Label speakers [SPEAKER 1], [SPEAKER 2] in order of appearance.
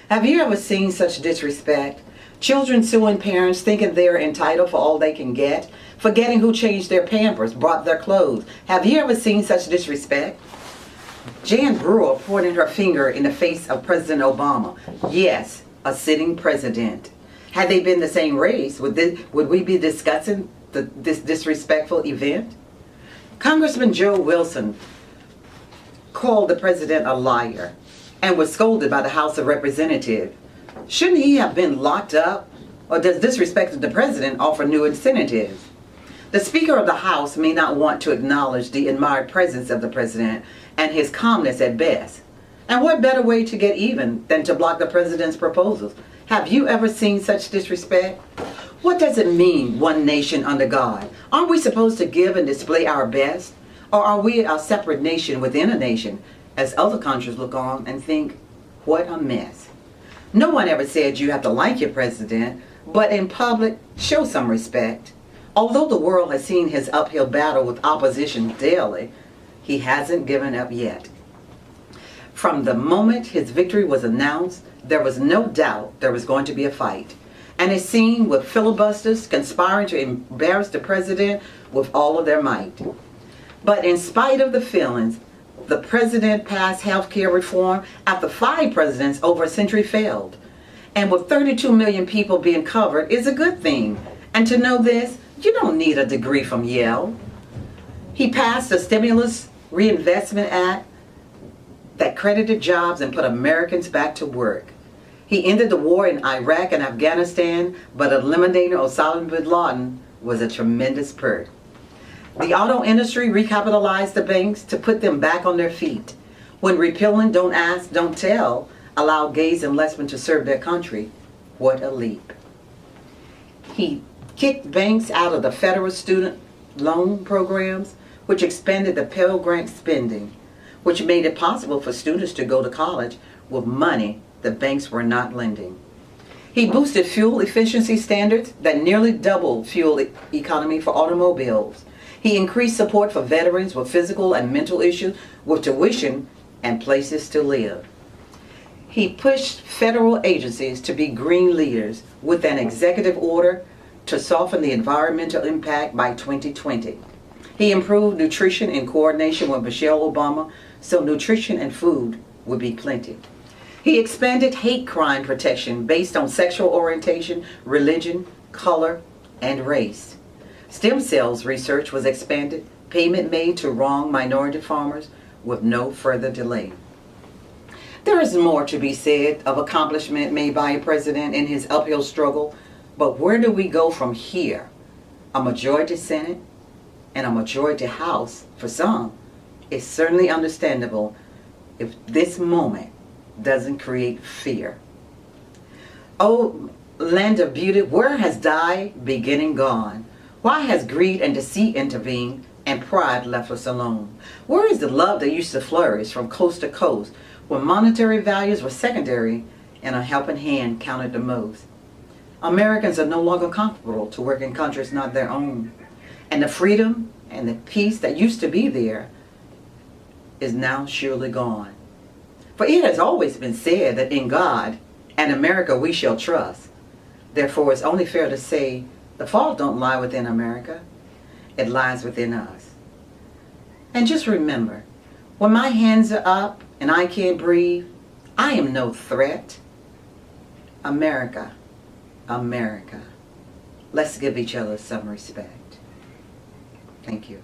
[SPEAKER 1] Have you ever seen such disrespect? Children suing parents thinking they're entitled for all they can get, forgetting who changed their pampers, brought their clothes. Have you ever seen such disrespect? Jan Brewer pointed her finger in the face of President Obama. Yes, a sitting president. Had they been the same race, would we be discussing this disrespectful event? Congressman Joe Wilson called the president a liar and was scolded by the House of Representatives. Shouldn't he have been locked up? Or does disrespecting the president offer new incentives? The Speaker of the House may not want to acknowledge the admired presence of the president and his calmness at best. And what better way to get even than to block the president's proposals? Have you ever seen such disrespect? What does it mean, one nation under God? Aren't we supposed to give and display our best? Or are we a separate nation within a nation, as other countries look on and think, what a mess? No one ever said you have to like your president, but in public, show some respect. Although the world has seen his uphill battle with opposition daily, he hasn't given up yet. From the moment his victory was announced, there was no doubt there was going to be a fight. And it's seen with filibusters conspiring to embarrass the president with all of their might. But in spite of the feelings, the president passed health care reform after 5 presidents over a century failed. And with 32 million people being covered is a good thing. And to know this, you don't need a degree from Yale. He passed the Stimulus Reinvestment Act that credited jobs and put Americans back to work. He ended the war in Iraq and Afghanistan, but eliminating Osama bin Laden was a tremendous perk. The auto industry recapitalized the banks to put them back on their feet. When repealing Don't Ask, Don't Tell allowed gays and lesbian to serve their country, what a leap. He kicked banks out of the federal student loan programs, which expanded the Pell Grant spending, which made it possible for students to go to college with money the banks were not lending. He boosted fuel efficiency standards that nearly doubled fuel economy for automobiles. He increased support for veterans with physical and mental issues with tuition and places to live. He pushed federal agencies to be green leaders with an executive order to soften the environmental impact by 2020. He improved nutrition in coordination with Michelle Obama so nutrition and food would be plenty. He expanded hate crime protection based on sexual orientation, religion, color, and race. Stem cells research was expanded, payment made to wrong minority farmers with no further delay. There is more to be said of accomplishment made by a president in his uphill struggle, but where do we go from here? A majority Senate and a majority House, for some, is certainly understandable if this moment doesn't create fear. Oh, land of beauty, where has thy beginning gone? Why has greed and deceit intervened and pride left us alone? Where is the love that used to flourish from coast to coast when monetary values were secondary and a helping hand counted the most? Americans are no longer comfortable to work in countries not their own. And the freedom and the peace that used to be there is now surely gone. For it has always been said that in God and America we shall trust. Therefore, it's only fair to say the fault don't lie within America. It lies within us. And just remember, when my hands are up and I can't breathe, I am no threat. America, America, let's give each other some respect. Thank you.